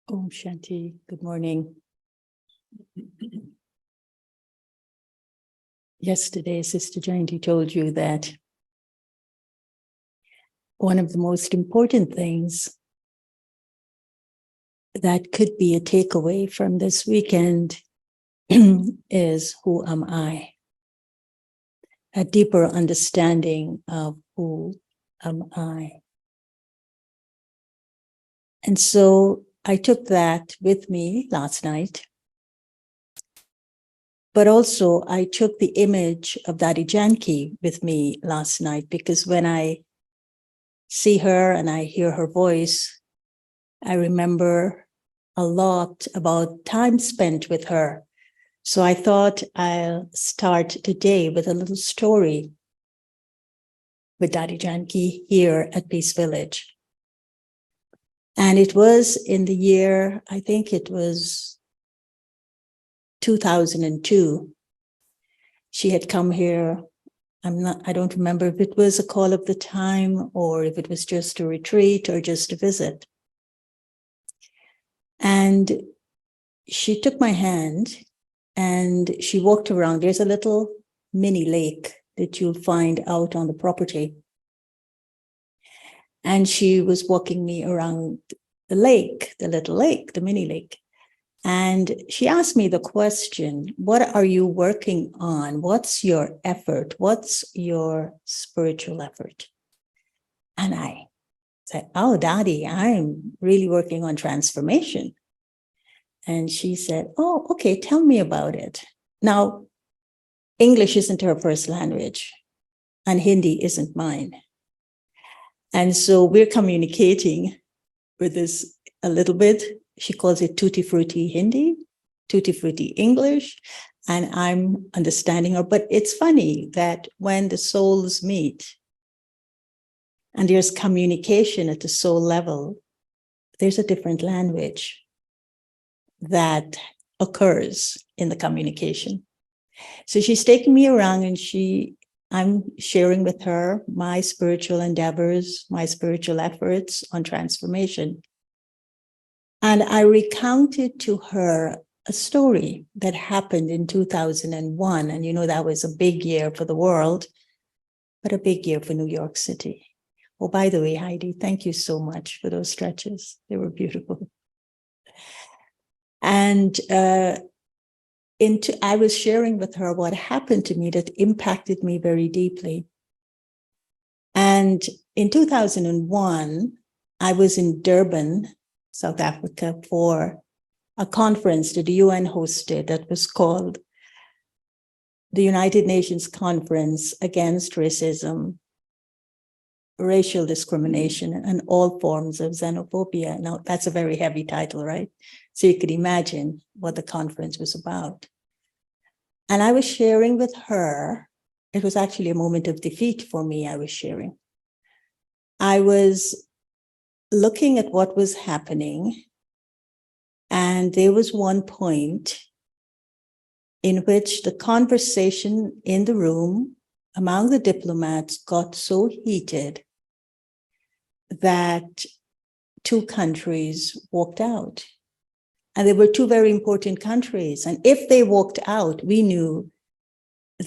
Om Shanti. Good morning. Yesterday, Sister Jayanti told you that one of the most important things that could be a takeaway from this weekend is who am I? A deeper understanding of who am I. And so I took that with me last night. But also I took the image of Dadi Janki with me last night, because when I see her and I hear her voice, I remember a lot about time spent with her. So I thought I'll start today with a little story with Dadi Janki here at Peace Village. And it was in the year, I think it was 2002. She had come here. I don't remember if it was a call of the time or if it was just a retreat or just a visit. And she took my hand and she walked around. There's a little mini lake that you'll find out on the property. And she was walking me around the lake, the little lake, the mini lake. And she asked me the question, what are you working on? What's your effort? What's your spiritual effort? And I said, oh, Dadi, I'm really working on transformation. And she said, oh, okay, tell me about it. Now, English isn't her first language, and Hindi isn't mine. And so we're communicating with this a little bit. She calls it Tutti Frutti Hindi, Tutti Frutti English, and I'm understanding her. But it's funny that when the souls meet and there's communication at the soul level, there's a different language that occurs in the communication. So she's taking me around and I'm sharing with her my spiritual endeavors, my spiritual efforts on transformation. And I recounted to her a story that happened in 2001. And you know, that was a big year for the world, but a big year for New York City. Oh, by the way, Heidi, thank you so much for those stretches. They were beautiful. And I was sharing with her what happened to me that impacted me very deeply. And in 2001, I was in Durban, South Africa, for a conference that the UN hosted that was called the United Nations Conference Against Racism, Racial Discrimination, and All Forms of Xenophobia. Now, that's a very heavy title, right? So you could imagine what the conference was about. And I was sharing with her, it was actually a moment of defeat for me, I was sharing. I was looking at what was happening, and there was one point in which the conversation in the room among the diplomats got so heated that two countries walked out. And they were two very important countries. And if they walked out, we knew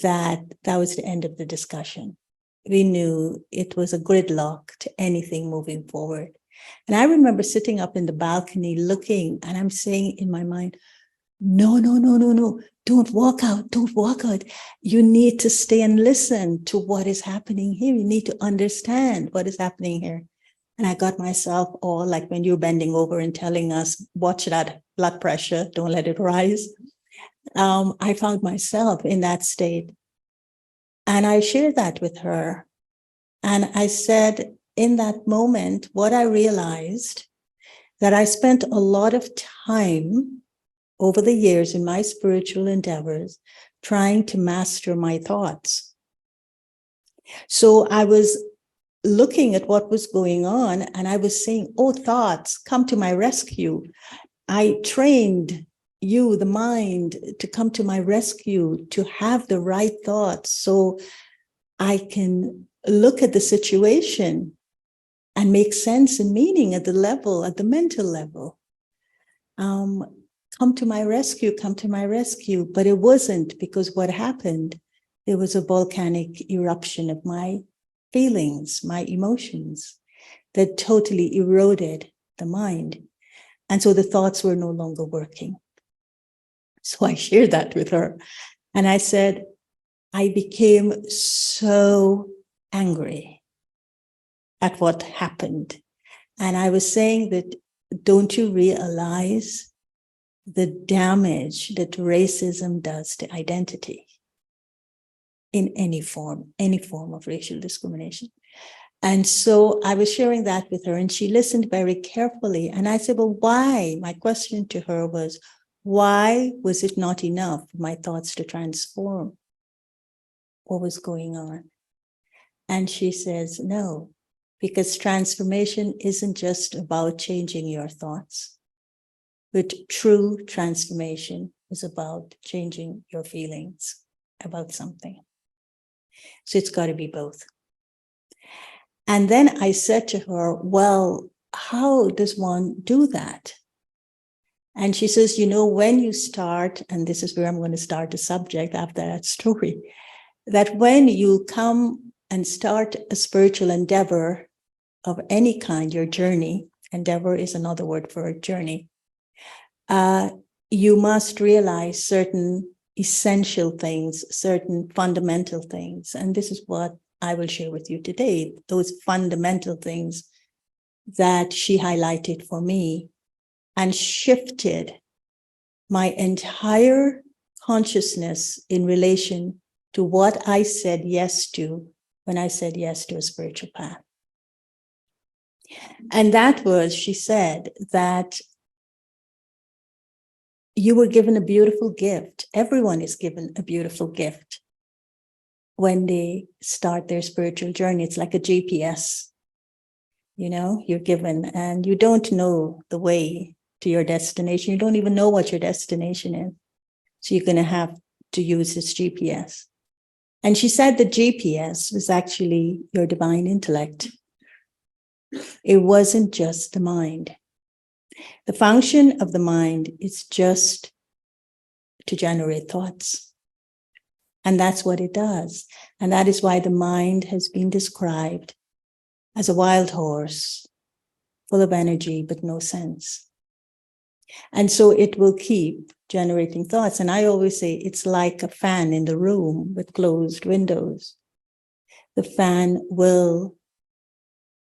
that that was the end of the discussion. We knew it was a gridlock to anything moving forward. And I remember sitting up in the balcony looking, and I'm saying in my mind, no, don't walk out, don't walk out. You need to stay and listen to what is happening here. You need to understand what is happening here. And I got myself all like when you're bending over and telling us, watch that blood pressure, don't let it rise. I found myself in that state. And I shared that with her. And I said, in that moment, what I realized that I spent a lot of time over the years in my spiritual endeavors trying to master my thoughts. So I was looking at what was going on and I was saying, oh, thoughts, come to my rescue. I trained you, the mind, to come to my rescue, to have the right thoughts so I can look at the situation and make sense and meaning at the level, at the mental level. come to my rescue, come to my rescue. But it wasn't, because what happened, there was a volcanic eruption of my feelings, my emotions, that totally eroded the mind. And so the thoughts were no longer working. So I shared that with her. And I said, I became so angry at what happened. And I was saying that, don't you realize the damage that racism does to identity in any form of racial discrimination? And so I was sharing that with her, and she listened very carefully. And I said, well, why? My question to her was, why was it not enough for my thoughts to transform? What was going on? And she says, no, because transformation isn't just about changing your thoughts, but true transformation is about changing your feelings about something. So it's got to be both. And then I said to her, well, how does one do that? And she says, when you start, and this is where I'm going to start the subject after that story, that when you come and start a spiritual endeavor of any kind, your journey, endeavor is another word for a journey, you must realize certain essential things, certain fundamental things. And this is what I will share with you today, those fundamental things that she highlighted for me and shifted my entire consciousness in relation to what I said yes to when I said yes to a spiritual path. And that was, she said, that you were given a beautiful gift. Everyone is given a beautiful gift when they start their spiritual journey. It's like a GPS, you're given, and you don't know the way to your destination. You don't even know what your destination is. So you're going to have to use this GPS. And she said the GPS was actually your divine intellect. It wasn't just the mind. The function of the mind is just to generate thoughts. And that's what it does. And that is why the mind has been described as a wild horse, full of energy, but no sense. And so it will keep generating thoughts. And I always say it's like a fan in the room with closed windows. The fan will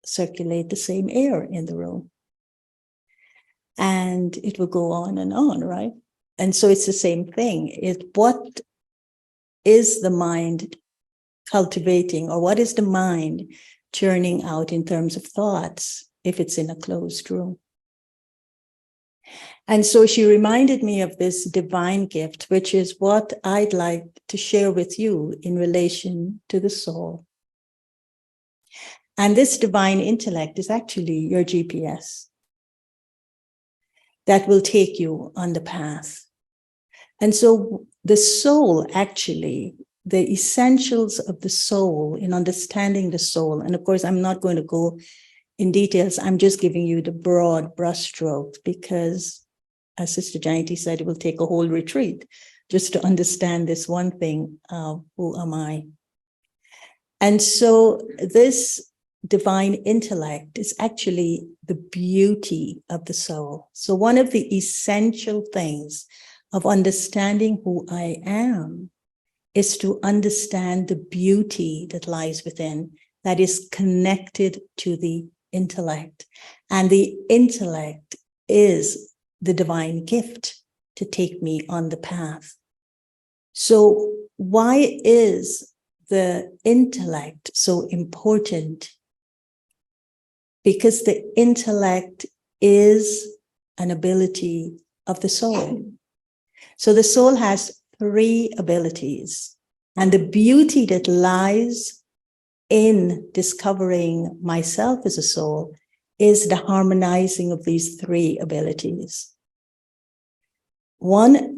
circulate the same air in the room. And it will go on, right? And so it's the same thing. What is the mind cultivating, or what is the mind churning out in terms of thoughts if it's in a closed room? And so she reminded me of this divine gift, which is what I'd like to share with you in relation to the soul. And this divine intellect is actually your GPS that will take you on the path. And so the soul, actually, the essentials of the soul, in understanding the soul, and of course, I'm not going to go in details, I'm just giving you the broad brushstrokes, because as Sister Gayatri said, it will take a whole retreat just to understand this one thing, who am I? And so this divine intellect is actually the beauty of the soul. So one of the essential things of understanding who I am is to understand the beauty that lies within, that is connected to the intellect. And the intellect is the divine gift to take me on the path. So why is the intellect so important? Because the intellect is an ability of the soul. So the soul has 3 abilities, and the beauty that lies in discovering myself as a soul is the harmonizing of these 3 abilities. One,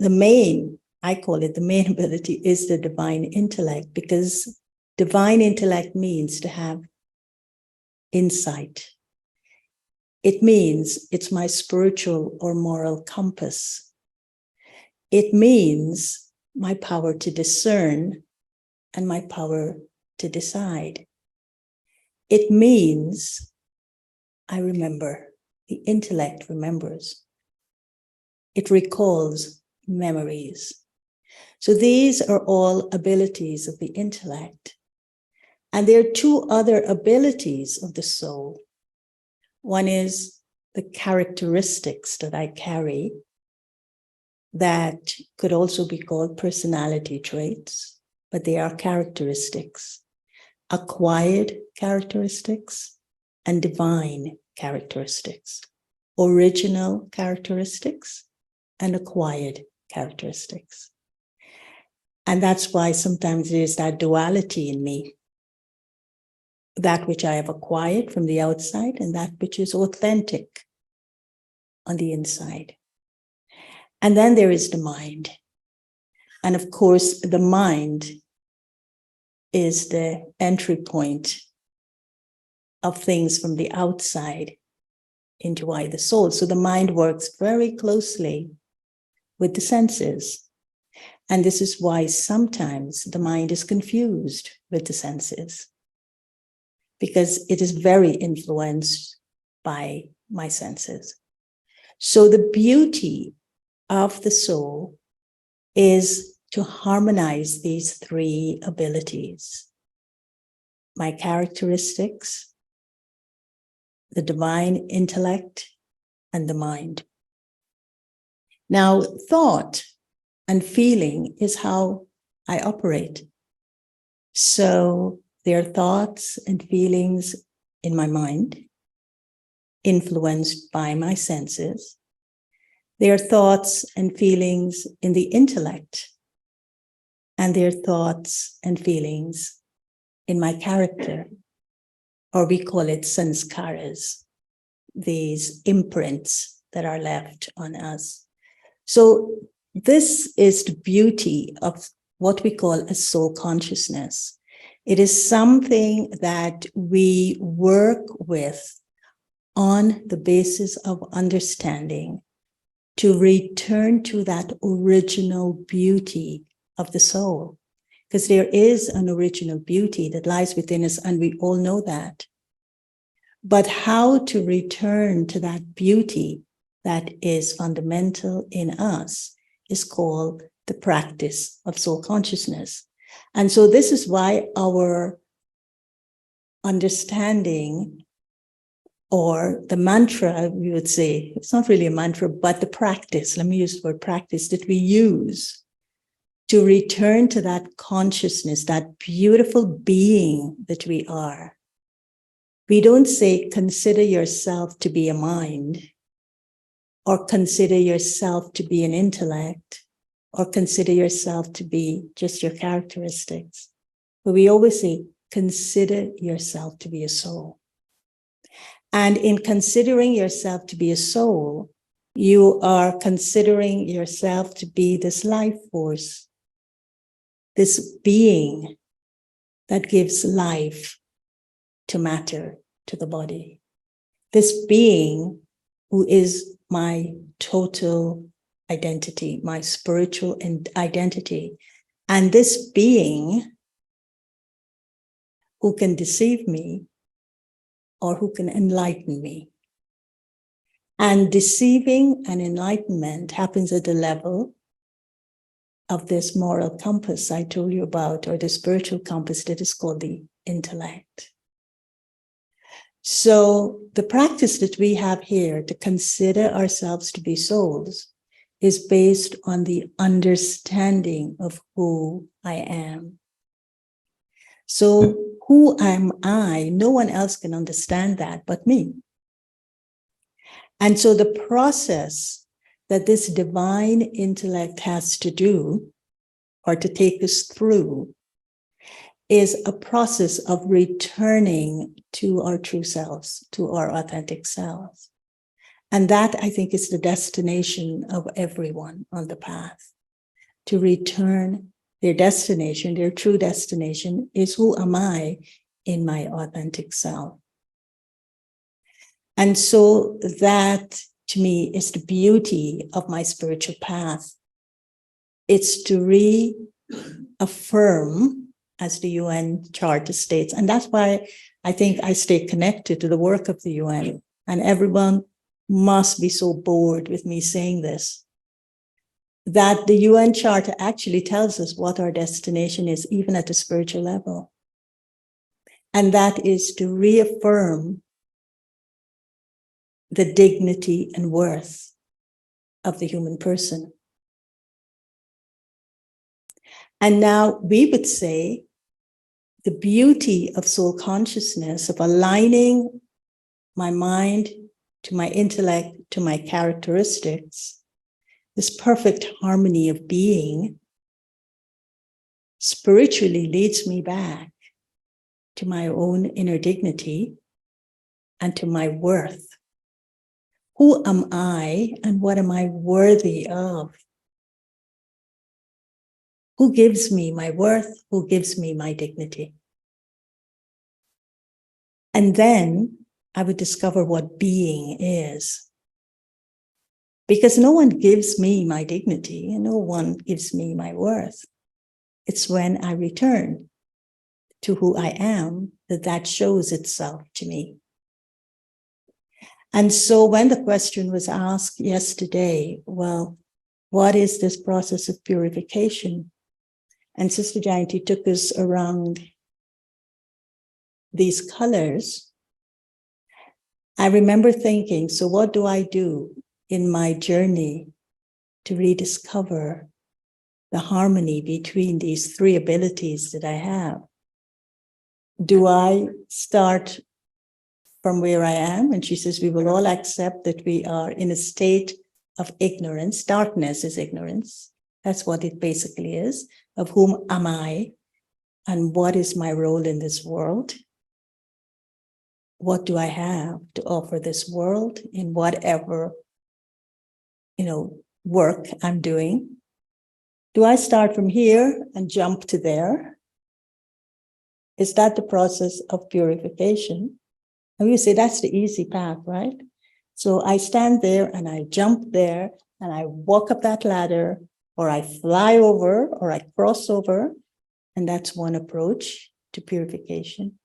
I call it the main ability, is the divine intellect, because divine intellect means to have insight. It means it's my spiritual or moral compass. It means my power to discern and my power to decide. It means I remember. The intellect remembers. It recalls memories. So these are all abilities of the intellect. And there are two other abilities of the soul. One is the characteristics that I carry that could also be called personality traits, but they are characteristics, acquired characteristics and divine characteristics, original characteristics and acquired characteristics. And that's why sometimes there's that duality in me, that which I have acquired from the outside and that which is authentic on the inside. And then there is the mind. And of course, the mind is the entry point of things from the outside into why the soul. So the mind works very closely with the senses. And this is why sometimes the mind is confused with the senses, because it is very influenced by my senses. So the beauty of the soul is to harmonize these three abilities: my characteristics, the divine intellect, and the mind. Now, thought and feeling is how I operate. So there are thoughts and feelings in my mind, influenced by my senses. There are thoughts and feelings in the intellect, and there are thoughts and feelings in my character, or we call it sanskaras, these imprints that are left on us. So this is the beauty of what we call a soul consciousness. It is something that we work with on the basis of understanding to return to that original beauty of the soul. Because there is an original beauty that lies within us, and we all know that. But how to return to that beauty that is fundamental in us is called the practice of soul consciousness. And so this is why our understanding, or the mantra, we would say, it's not really a mantra, but the practice, let me use the word practice, that we use to return to that consciousness, that beautiful being that we are. We don't say, consider yourself to be a mind, or consider yourself to be an intellect, or consider yourself to be just your characteristics. But we always say, consider yourself to be a soul. And in considering yourself to be a soul, you are considering yourself to be this life force, this being that gives life to matter, to the body. This being who is my total identity, my spiritual identity. And this being who can deceive me or who can enlighten me. And deceiving and enlightenment happens at the level of this moral compass I told you about, or the spiritual compass that is called the intellect. So the practice that we have here to consider ourselves to be souls is based on the understanding of who I am. So who am I? No one else can understand that but me. And so the process that this divine intellect has to do, or to take us through, is a process of returning to our true selves, to our authentic selves. And that, I think, is the destination of everyone on the path. To return, their destination, their true destination is, who am I in my authentic self? And so that, to me, is the beauty of my spiritual path. It's to reaffirm, as the UN Charter states, and that's why I think I stay connected to the work of the UN, and everyone must be so bored with me saying this, that the UN Charter actually tells us what our destination is, even at the spiritual level. And that is to reaffirm the dignity and worth of the human person. And now we would say the beauty of soul consciousness, of aligning my mind to my intellect, to my characteristics, this perfect harmony of being, spiritually leads me back to my own inner dignity and to my worth. Who am I and what am I worthy of? Who gives me my worth? Who gives me my dignity? And then I would discover what being is. Because no one gives me my dignity and no one gives me my worth. It's when I return to who I am that shows itself to me. And so when the question was asked yesterday, well, what is this process of purification? And Sister Gayatri took us around these colors. I remember thinking, so what do I do in my journey to rediscover the harmony between these three abilities that I have? Do I start from where I am? And she says, we will all accept that we are in a state of ignorance. Darkness is ignorance. That's what it basically is. Of whom am I? And what is my role in this world? What do I have to offer this world in whatever, work I'm doing? Do I start from here and jump to there? Is that the process of purification? And you say that's the easy path, right? So I stand there and I jump there and I walk up that ladder, or I fly over, or I cross over. And that's one approach to purification.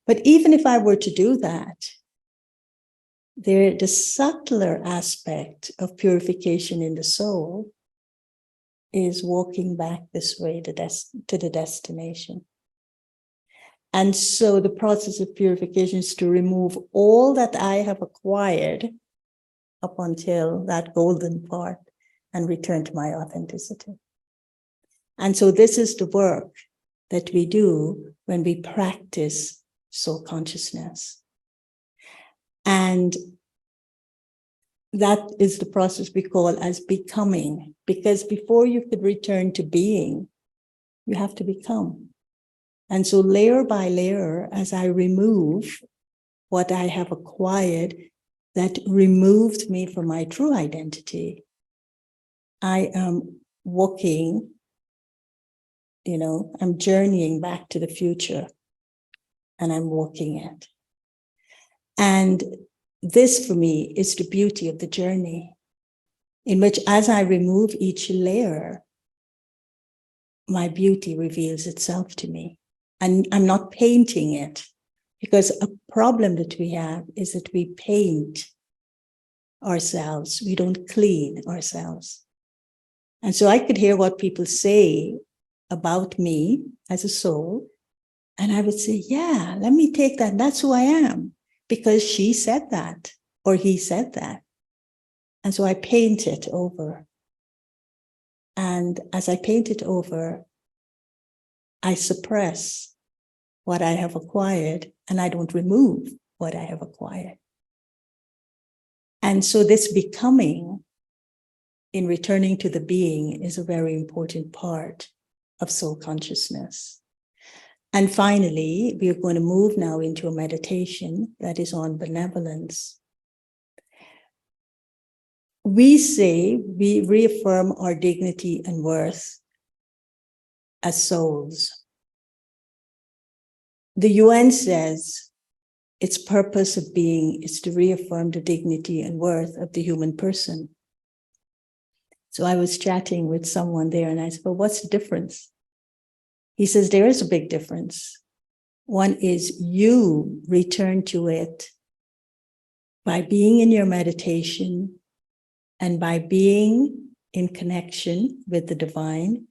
But even if I were to do that, the subtler aspect of purification in the soul is walking back this way to the destination. And so the process of purification is to remove all that I have acquired up until that golden part and return to my authenticity. And so this is the work that we do when we practice soul consciousness. And that is the process we call as becoming, because before you could return to being, you have to become. And so layer by layer, as I remove what I have acquired that removed me from my true identity, I am walking, I'm journeying back to the future, and I'm walking it. And this, for me, is the beauty of the journey, in which as I remove each layer, my beauty reveals itself to me. And I'm not painting it, because a problem that we have is that we paint ourselves. We don't clean ourselves. And so I could hear what people say about me as a soul, and I would say, yeah, let me take that. That's who I am, because she said that, or he said that. And so I paint it over. And as I paint it over, I suppress what I have acquired, and I don't remove what I have acquired. And so this becoming, in returning to the being, is a very important part of soul consciousness. And finally, we are going to move now into a meditation that is on benevolence. We say we reaffirm our dignity and worth as souls. The UN says its purpose of being is to reaffirm the dignity and worth of the human person. So I was chatting with someone there and I said, well, what's the difference? He says, there is a big difference. One is you return to it by being in your meditation and by being in connection with the divine,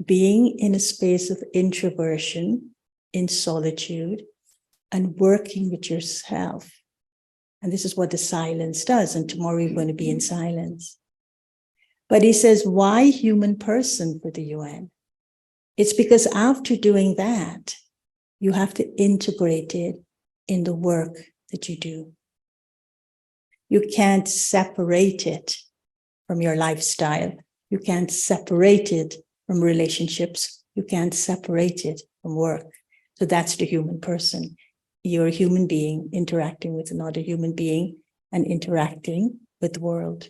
being in a space of introversion, in solitude, and working with yourself. And this is what the silence does. And tomorrow we're going to be in silence. But he says, why human person for the UN? It's because after doing that, you have to integrate it in the work that you do. You can't separate it from your lifestyle. You can't separate it from relationships. You can't separate it from work. So that's the human person. You're a human being interacting with another human being and interacting with the world.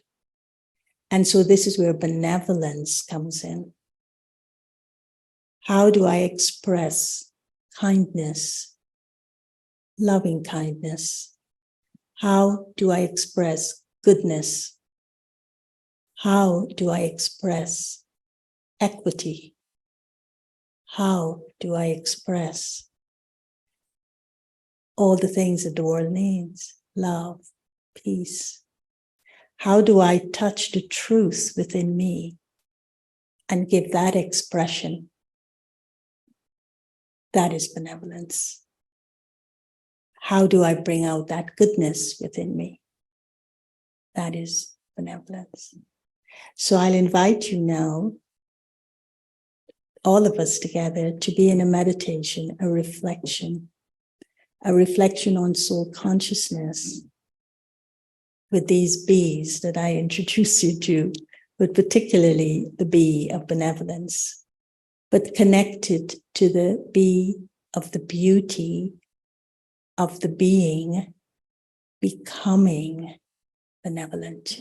And so this is where benevolence comes in. How do I express kindness, loving kindness? How do I express goodness? How do I express equity? How do I express all the things that the world needs? Love, peace. How do I touch the truth within me and give that expression? That is benevolence. How do I bring out that goodness within me? That is benevolence. So I'll invite you now, all of us together, to be in a meditation, a reflection on soul consciousness with these bees that I introduced you to, but particularly the bee of benevolence, but connected to the bee of the beauty of the being becoming benevolent.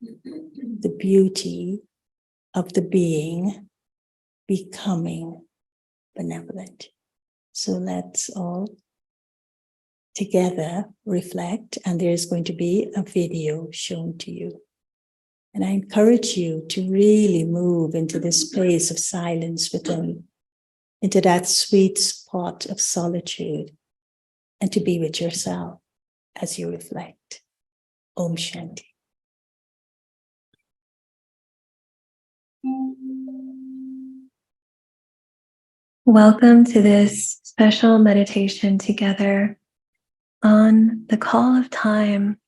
The beauty of the being becoming benevolent. So let's all together reflect, and there's going to be a video shown to you. And I encourage you to really move into this space of silence within, into that sweet spot of solitude, and to be with yourself as you reflect. Om Shanti. Welcome to this special meditation together on the call of time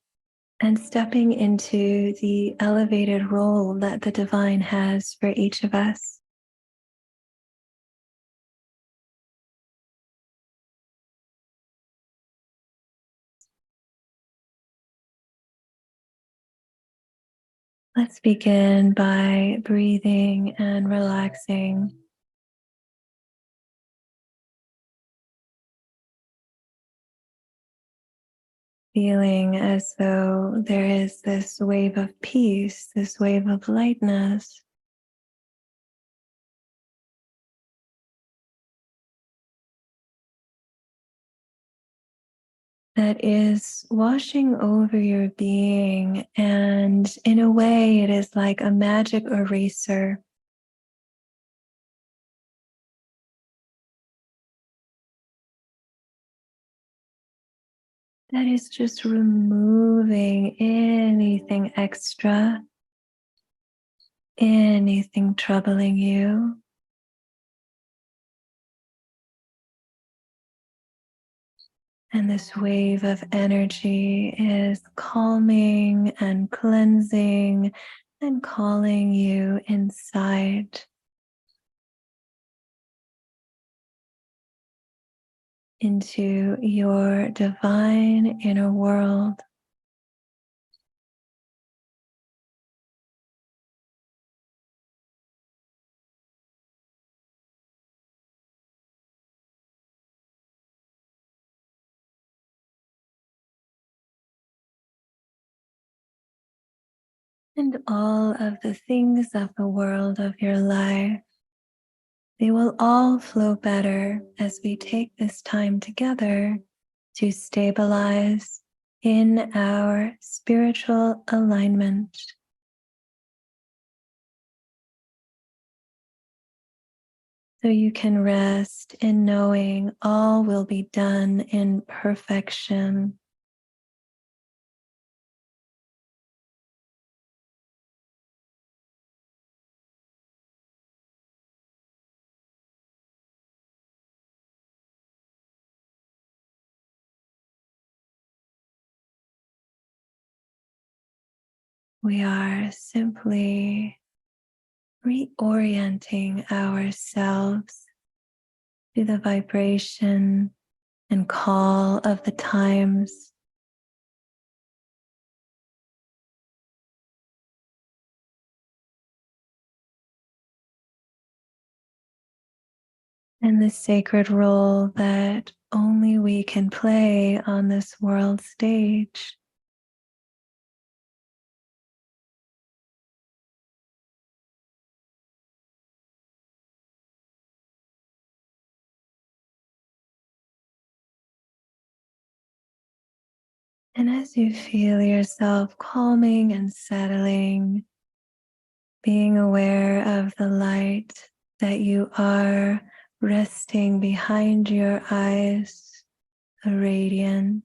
and stepping into the elevated role that the divine has for each of us. Let's begin by breathing and relaxing. Feeling as though there is this wave of peace, this wave of lightness. That is washing over your being, and in a way it is like a magic eraser. That is just removing anything extra, anything troubling you. And this wave of energy is calming and cleansing and calling you inside. Into your divine inner world. And all of the things of the world of your life, they will all flow better as we take this time together to stabilize in our spiritual alignment. So you can rest in knowing all will be done in perfection. We are simply reorienting ourselves to the vibration and call of the times. And the sacred role that only we can play on this world stage. And as you feel yourself calming and settling, being aware of the light that you are resting behind your eyes, a radiant,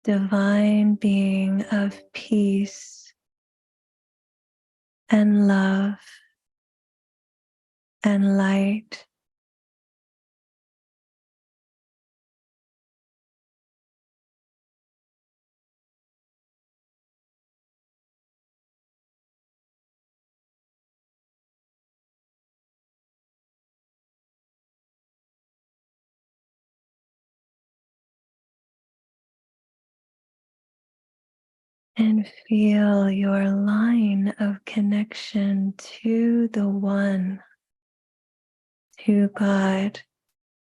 divine being of peace and love and light. And feel your line of connection to the One, to God,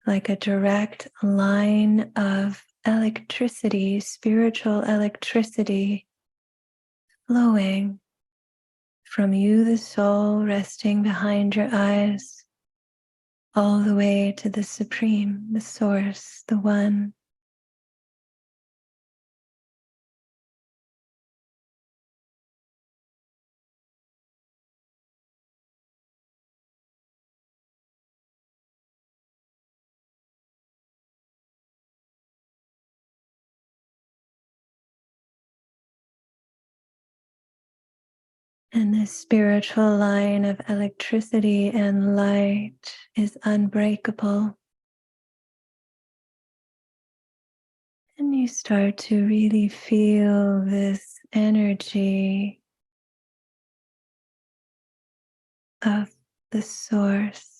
like a direct line of electricity, spiritual electricity flowing from you, the soul, resting behind your eyes, all the way to the Supreme, the Source, the One. And this spiritual line of electricity and light is unbreakable. And you start to really feel this energy of the Source.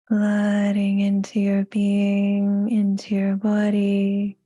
Flooding into your being, into your body.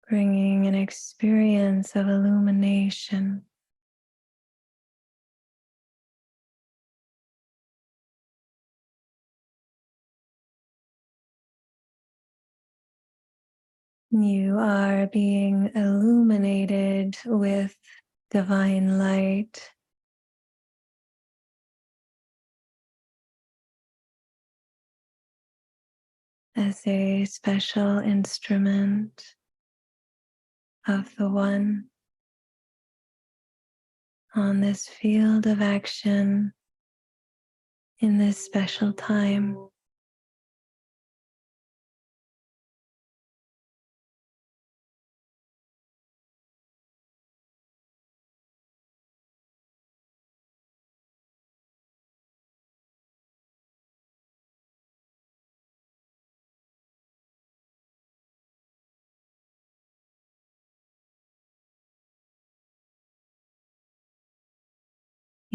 Bringing an experience of illumination. You are being illuminated with divine light. As a special instrument of the One on this field of action in this special time.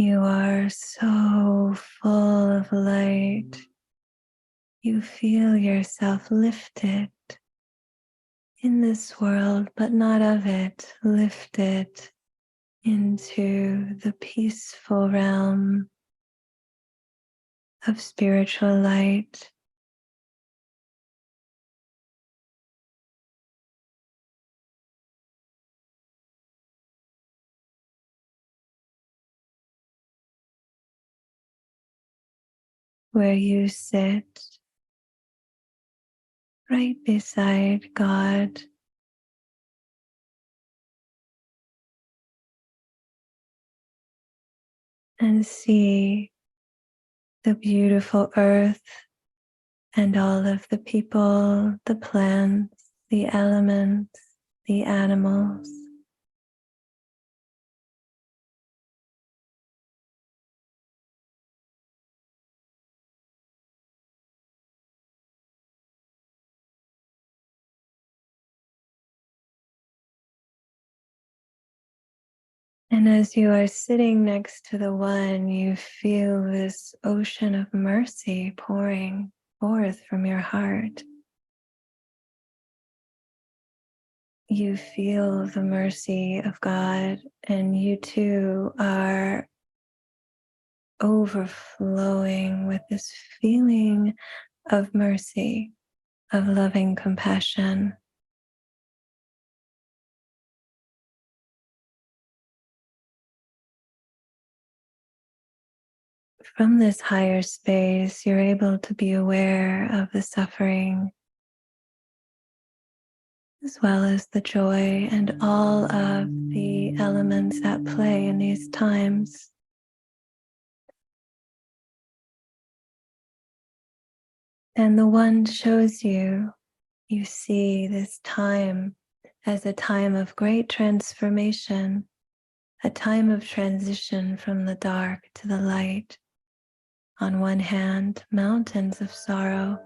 You are so full of light. You feel yourself lifted in this world, but not of it, lifted into the peaceful realm of spiritual light. Where you sit right beside God, and see the beautiful earth and all of the people, the plants, the elements, the animals. And as you are sitting next to the one, you feel this ocean of mercy pouring forth from your heart. You feel the mercy of God, and you too are overflowing with this feeling of mercy, of loving compassion. From this higher space, you're able to be aware of the suffering as well as the joy and all of the elements at play in these times. And the one shows you, you see this time as a time of great transformation, a time of transition from the dark to the light. On one hand, mountains of sorrow,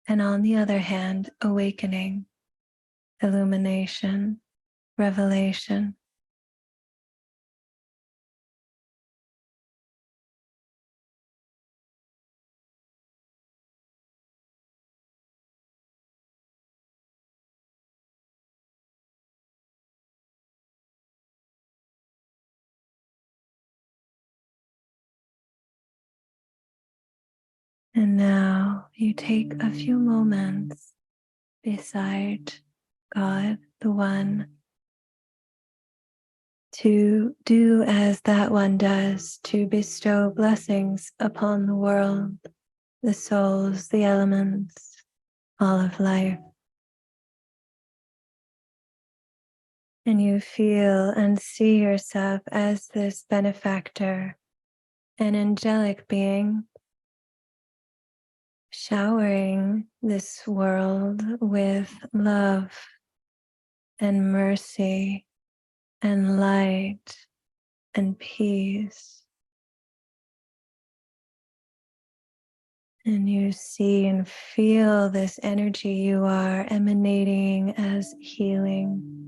and on the other hand, awakening, illumination, revelation. And now you take a few moments beside God, the One, to do as that one does, to bestow blessings upon the world, the souls, the elements, all of life. And you feel and see yourself as this benefactor, an angelic being, showering this world with love and mercy and light and peace. And you see and feel this energy you are emanating as healing.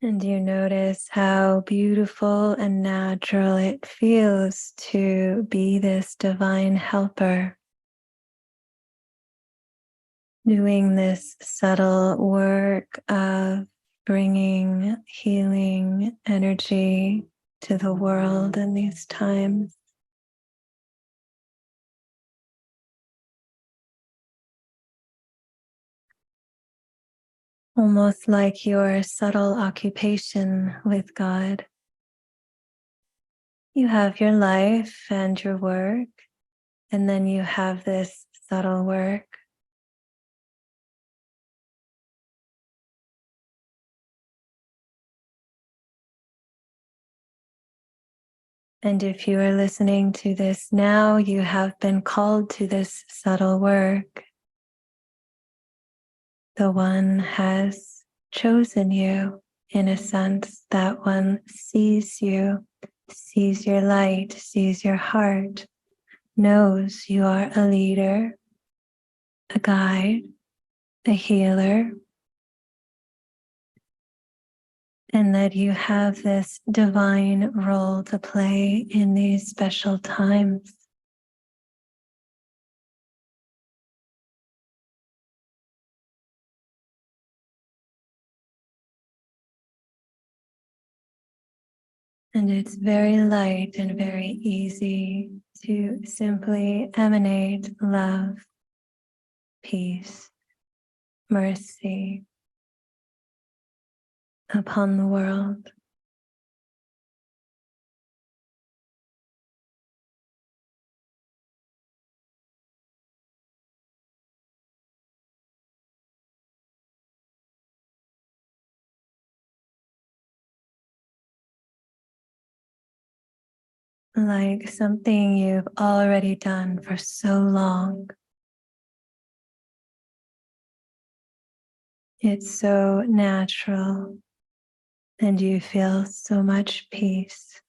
And you notice how beautiful and natural it feels to be this divine helper, doing this subtle work of bringing healing energy to the world in these times. Almost like your subtle occupation with God. You have your life and your work, and then you have this subtle work. And if you are listening to this now, you have been called to this subtle work. The one has chosen you. In a sense, that one sees you, sees your light, sees your heart, knows you are a leader, a guide, a healer, and that you have this divine role to play in these special times. And it's very light and very easy to simply emanate love, peace, mercy upon the world. Like something you've already done for so long. It's so natural, and you feel so much peace.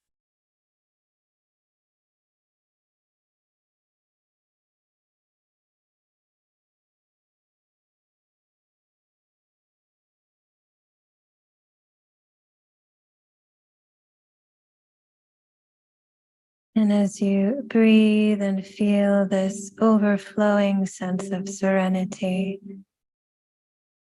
And as you breathe and feel this overflowing sense of serenity,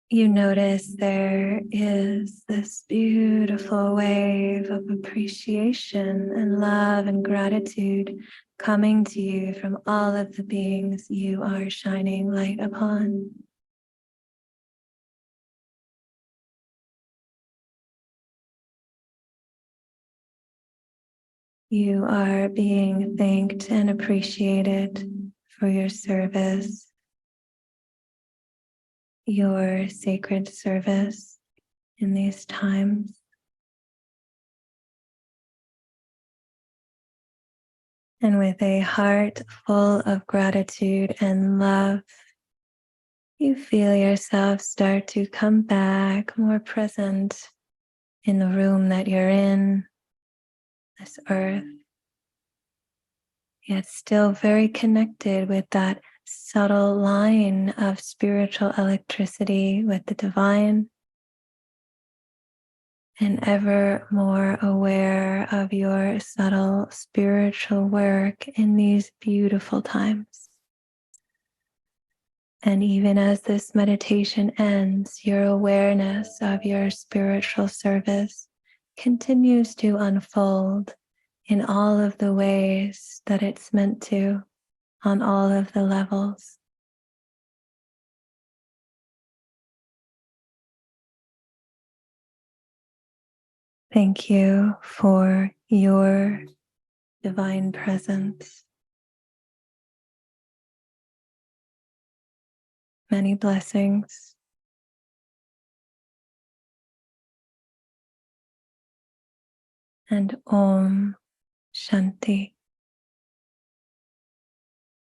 you notice there is this beautiful wave of appreciation and love and gratitude coming to you from all of the beings you are shining light upon. You are being thanked and appreciated for your service, your sacred service in these times. And with a heart full of gratitude and love, you feel yourself start to come back more present in the room that you're in, this earth, yet still very connected with that subtle line of spiritual electricity with the divine, and ever more aware of your subtle spiritual work in these beautiful times. And even as this meditation ends, your awareness of your spiritual service continues to unfold in all of the ways that it's meant to, on all of the levels. Thank you for your divine presence. Many blessings. And Om Shanti.